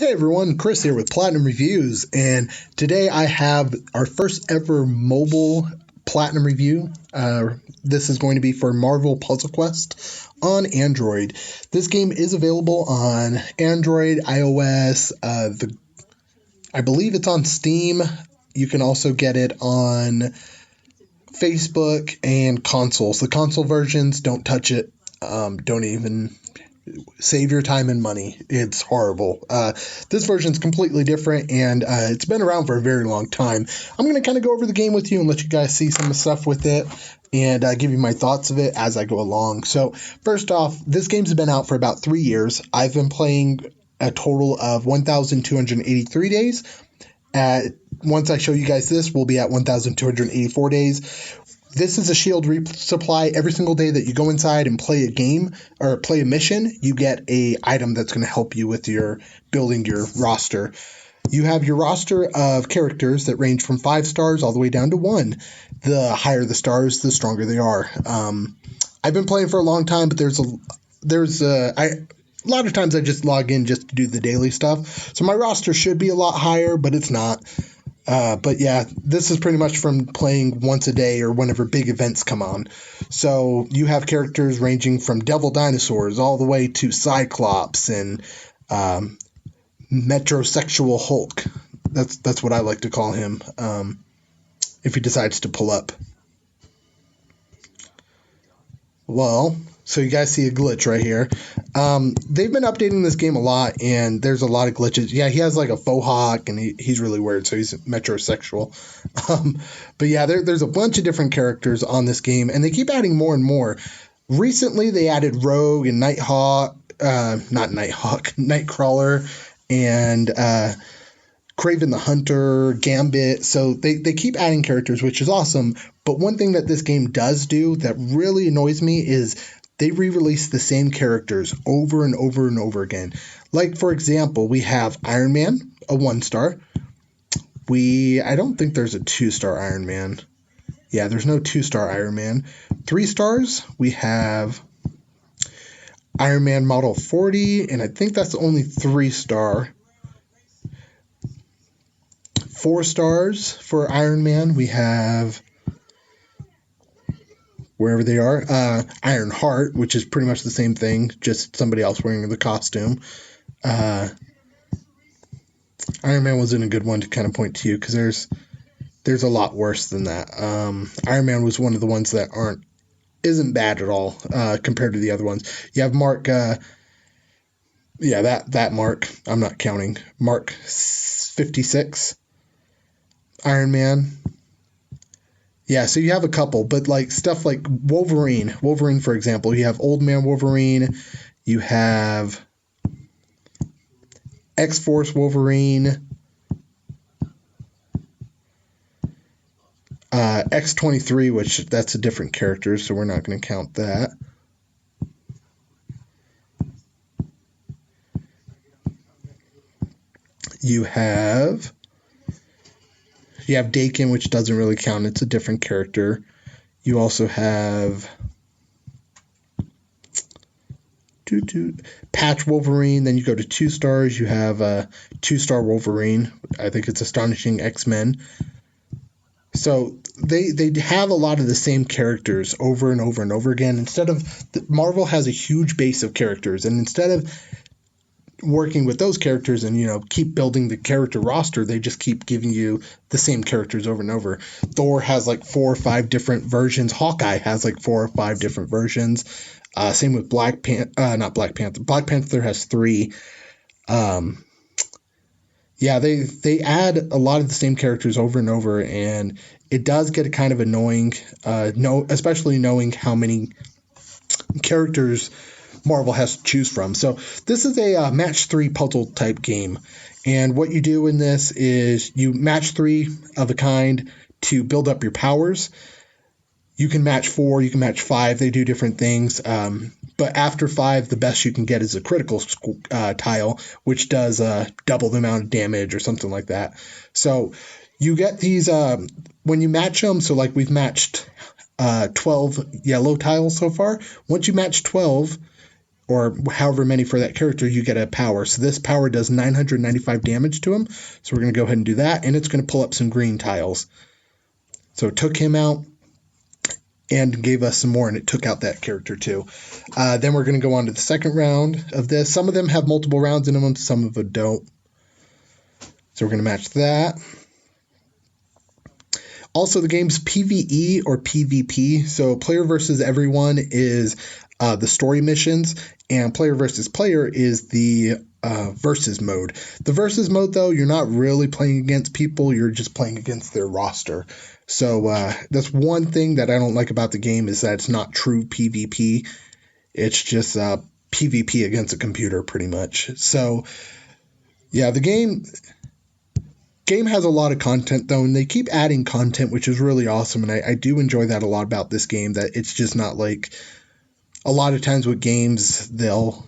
Hey everyone, Chris here with Platinum Reviews, and today I have our first ever mobile Platinum review. This is going to be for Marvel Puzzle Quest on Android. This game is available on Android, iOS, I believe it's on Steam. You can also get it on Facebook and consoles. The console versions, don't touch it. Don't even save your time and money. It's horrible. This version is completely different, and it's been around for a very long time. I'm going to kind of go over the game with you and let you guys see some of the stuff with it and give you my thoughts of it as I go along. So first off, this game's been out for about 3 years. I've been playing a total of 1,283 days. Once I show you guys this, we'll be at 1,284 days. This is a shield resupply. Every single day that you go inside and play a game or play a mission, you get a item that's going to help you with your building your roster. You have your roster of characters that range from 5 stars all the way down to 1. The higher the stars, the stronger they are. I've been playing for a long time, but a lot of times I just log in just to do the daily stuff. So my roster should be a lot higher, but it's not. But yeah, this is pretty much from playing once a day or whenever big events come on. So you have characters ranging from Devil Dinosaurs all the way to Cyclops and Metrosexual Hulk. That's what I like to call him if he decides to pull up. Well, so you guys see a glitch right here. They've been updating this game a lot, and there's a lot of glitches. Yeah, he has like a faux hawk, and he's really weird, so he's metrosexual. But yeah, there's a bunch of different characters on this game, and they keep adding more and more. Recently, they added Rogue and Nightcrawler, and Kraven the Hunter, Gambit. So they keep adding characters, which is awesome. But one thing that this game does do that really annoys me is they re-release the same characters over and over and over again. Like, for example, we have Iron Man, a 1-star. I don't think there's a 2-star Iron Man. Yeah, there's no 2-star Iron Man. 3 stars, we have Iron Man Model 40, and I think that's the only 3-star. 4 stars for Iron Man, we have, wherever they are, Iron Heart, which is pretty much the same thing, just somebody else wearing the costume. Iron Man wasn't a good one to kind of point to, because there's a lot worse than that. Iron Man was one of the ones that isn't bad at all compared to the other ones. You have Mark, that Mark, I'm not counting, Mark 56, Iron Man. Yeah, so you have a couple, but like stuff like Wolverine, for example, you have Old Man Wolverine, you have X-Force Wolverine, X-23, which that's a different character, so we're not going to count that. You have Dakin, which doesn't really count. It's a different character. You also have Patch Wolverine. Then you go to 2 stars. You have a 2-star Wolverine. I think it's Astonishing X-Men. So they have a lot of the same characters over and over and over again. Marvel has a huge base of characters, and instead of working with those characters and keep building the character roster, they just keep giving you the same characters over and over. Thor has like 4 or 5 different versions. Hawkeye has like 4 or 5 different versions. Same with Black Panther. Black Panther has 3. They add a lot of the same characters over and over, and it does get kind of annoying. Especially knowing how many characters Marvel has to choose from. So this is a match 3 puzzle type game, and what you do in this is you match 3 of a kind to build up your powers. You can match 4, you can match 5. They do different things, but after 5, the best you can get is a critical tile, which does double the amount of damage or something like that. So you get these when you match them. So like we've matched 12 yellow tiles so far. Once you match 12, or however many for that character, you get a power. So this power does 995 damage to him. So we're going to go ahead and do that, and it's going to pull up some green tiles. So it took him out and gave us some more, and it took out that character too. Then we're going to go on to the second round of this. Some of them have multiple rounds in them, some of them don't. So we're going to match that. Also, the game's PvE or PvP, so player versus everyone is the story missions, and player versus player is the versus mode. The versus mode, though, you're not really playing against people, you're just playing against their roster. So that's one thing that I don't like about the game, is that it's not true PvP. It's just PvP against a computer, pretty much. So, yeah, the game has a lot of content, though, and they keep adding content, which is really awesome, and I do enjoy that a lot about this game, that it's just not like a lot of times with games, they'll,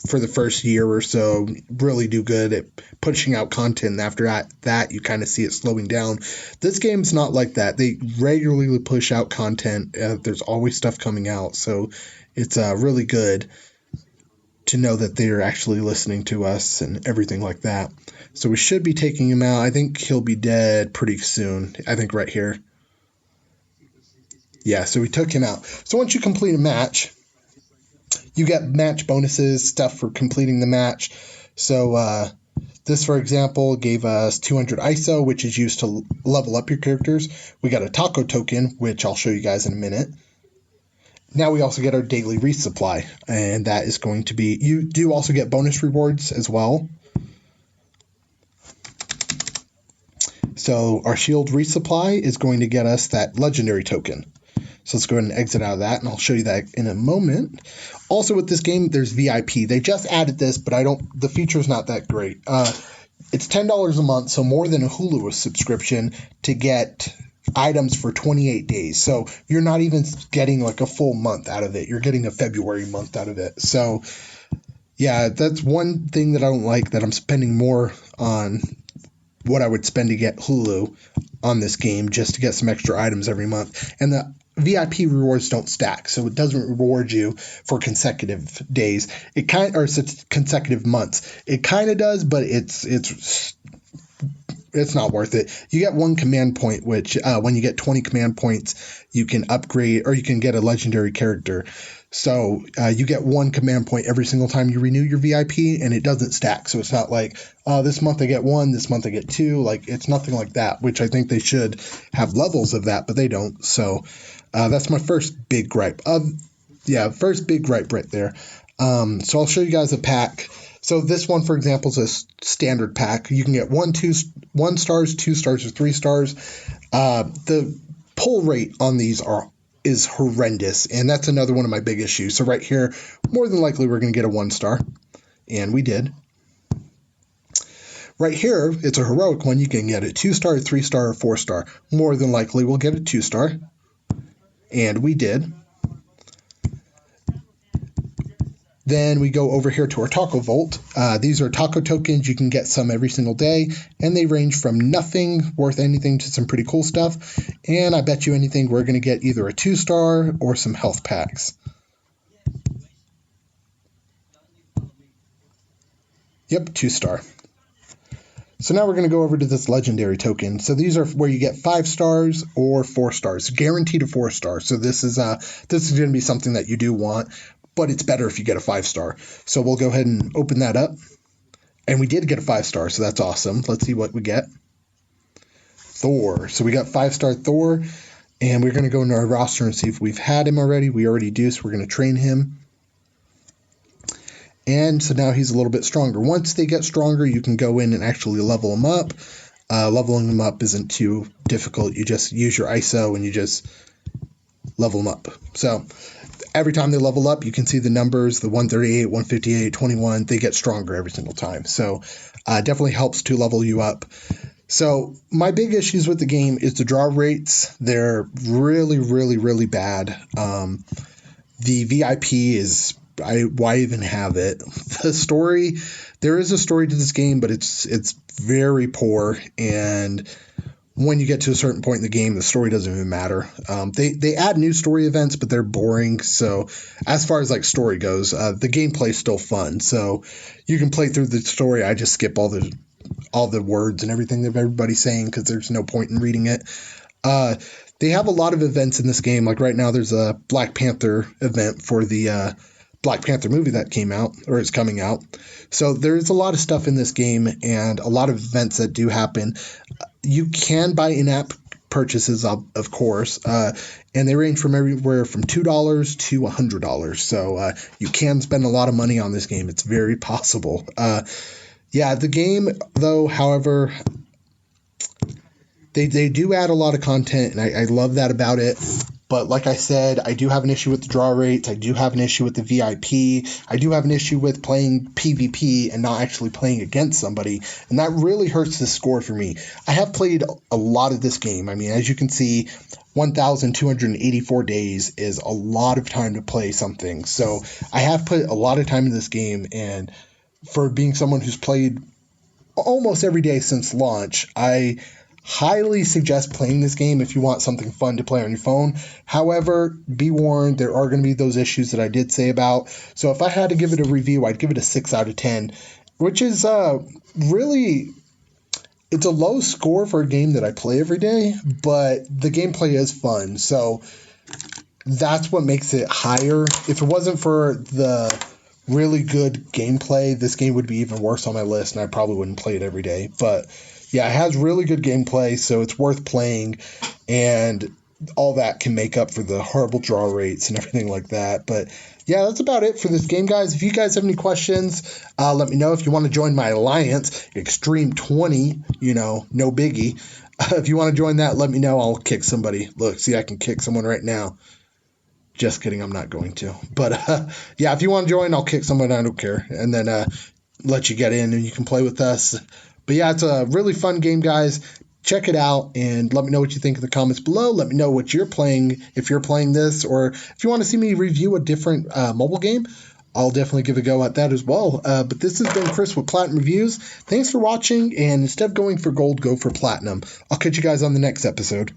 for the first year or so, really do good at pushing out content, and after that you kind of see it slowing down. This game's not like that. They regularly push out content. There's always stuff coming out, so it's really good to know that they're actually listening to us and everything like that. So we should be taking him out. I think he'll be dead pretty soon. I think right here. Yeah, so we took him out. So once you complete a match, you get match bonuses, stuff for completing the match. So this, for example, gave us 200 ISO, which is used to level up your characters. We got a taco token, which I'll show you guys in a minute. Now we also get our daily resupply, and that is going to be, you do also get bonus rewards as well. So our shield resupply is going to get us that legendary token. So let's go ahead and exit out of that, and I'll show you that in a moment. Also with this game, there's VIP. They just added this, but the feature's not that great. It's $10 a month, so more than a Hulu subscription, to get items for 28 days. So you're not even getting like a full month out of it. You're getting a February month out of it. So yeah, that's one thing that I don't like, that I'm spending more on what I would spend to get Hulu on this game just to get some extra items every month. And the VIP rewards don't stack, so it doesn't reward you for consecutive days. Or consecutive months. It kind of does, but it's not worth it. You get one command point, which when you get 20 command points, you can upgrade, or you can get a legendary character. So you get one command point every single time you renew your VIP, and it doesn't stack. So it's not like, this month I get one, this month I get two. Like, it's nothing like that, which I think they should have levels of that, but they don't. So that's my first big gripe. First big gripe right there. So I'll show you guys a pack. So this one, for example, is a standard pack. You can get 1 stars, 2 stars, or 3 stars. The pull rate on these is horrendous, and that's another one of my big issues. So right here, more than likely we're going to get a 1 star, and we did. Right here, it's a heroic one. You can get a 2 star, 3 star, or 4 star. More than likely we'll get a 2 star, and we did. Then we go over here to our Taco Vault. These are taco tokens. You can get some every single day, and they range from nothing worth anything to some pretty cool stuff. And I bet you anything we're going to get either a 2 star or some health packs. Yep, 2 star. So now we're going to go over to this legendary token. So these are where you get 5 stars or 4 stars, guaranteed a 4 star. So this is going to be something that you do want, but it's better if you get a 5 star. So we'll go ahead and open that up. And we did get a 5 star, so that's awesome. Let's see what we get. Thor. So we got 5 star Thor, and we're going to go into our roster and see if we've had him already. We already do, so we're going to train him. And so now he's a little bit stronger. Once they get stronger, you can go in and actually level them up. Leveling them up isn't too difficult. You just use your ISO and you just level them up. So every time they level up, you can see the numbers, the 138, 158, 21, they get stronger every single time. So definitely helps to level you up. So my big issues with the game is the draw rates. They're really, really, really bad. The VIP is, why even have it? The story, there is a story to this game, but it's very poor. And when you get to a certain point in the game, the story doesn't even matter. They add new story events, but they're boring. So as far as like story goes, the gameplay is still fun. So you can play through the story. I just skip all the words and everything that everybody's saying because there's no point in reading it. They have a lot of events in this game. Like right now, there's a Black Panther event for the Black Panther movie that came out or is coming out. So there's a lot of stuff in this game and a lot of events that do happen. You can buy in-app purchases, of course, and they range from everywhere from $2 to $100. So you can spend a lot of money on this game. It's very possible. The game, though, however, they do add a lot of content, and I love that about it. But like I said, I do have an issue with the draw rates. I do have an issue with the VIP. I do have an issue with playing PvP and not actually playing against somebody. And that really hurts the score for me. I have played a lot of this game. I mean, as you can see, 1,284 days is a lot of time to play something. So I have put a lot of time in this game. And for being someone who's played almost every day since launch, I highly suggest playing this game if you want something fun to play on your phone. However, be warned, there are going to be those issues that I did say about. So if I had to give it a review, I'd give it a 6 out of 10, which is really, it's a low score for a game that I play every day, but the gameplay is fun. So that's what makes it higher. If it wasn't for the really good gameplay, this game would be even worse on my list, and I probably wouldn't play it every day. But yeah, it has really good gameplay, so it's worth playing, and all that can make up for the horrible draw rates and everything like that. But yeah, that's about it for this game, guys. If you guys have any questions, let me know. If you want to join my alliance, Extreme 20, no biggie. If you want to join that, let me know. I'll kick somebody. Look, see, I can kick someone right now. Just kidding, I'm not going to. But yeah, if you want to join, I'll kick someone. I don't care. And then let you get in and you can play with us. But yeah, it's a really fun game, guys. Check it out and let me know what you think in the comments below. Let me know what you're playing, if you're playing this, or if you want to see me review a different mobile game, I'll definitely give a go at that as well. But this has been Chris with Platinum Reviews. Thanks for watching, and instead of going for gold, go for platinum. I'll catch you guys on the next episode.